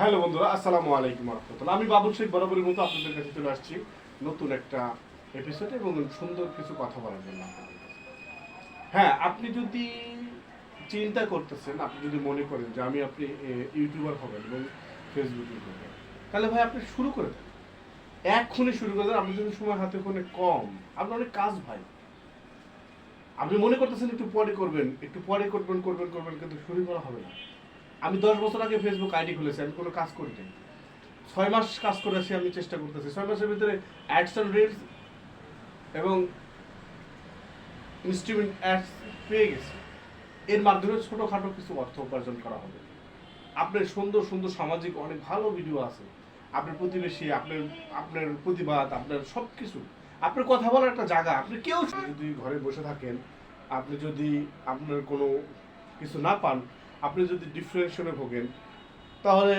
Hello বন্ধুরা, আসসালামু আলাইকুম রাহমাতুল্লাহ। আমি বাবুল শেখ বরাবরের মতো আপনাদের কাছে চলে আসছি নতুন একটা এপিসোড এবং সুন্দর কিছু কথা বলার জন্য আপনাদের কাছে। হ্যাঁ, আপনি যদি চিন্তা করতেছেন, আপনি যদি মনে করেন যে আপনি ইউটিউবার হবেন এবং ফেসবুকে হবেন, তাহলে ভাই আপনি শুরু করে দেন, এক্ষুনি শুরু করে দেন। আপনার যদি সময় হাতে কোনো কম, আপনার অনেক কাজ ভাই। আপনি মনে করতেছেন একটু পরে করবেন, একটু পরে করবেন, কিন্তু শুরু করা হবে না। আমি 10 বছর আগে ফেসবুক আইডি খুলেছি, আমি কোনো কাজ করি নাই। 6 মাস কাজ করেছি, আমি চেষ্টা করতেছি 6 মাসের ভিতরে অ্যাডস অ্যান্ড রিলস এবং ইনস্ট্রুমেন্ট অ্যাডস পেয়ে গেছি। এর মাধ্যমে ছোটোখাটো কিছু অর্থ উপার্জন করা হবে। আপনার সুন্দর সুন্দর সামাজিক অনেক ভালো ভিডিও আছে, আপনার প্রতিবেশী, আপনার আপনার প্রতিবাদ, আপনার সব কিছু, আপনার কথা বলার একটা জায়গা। আপনি কেউ যদি ঘরে বসে থাকেন, আপনি যদি আপনার কোনো কিছু না পান, আপনি যদি ডিপ্রেশনে ভোগেন, তাহলে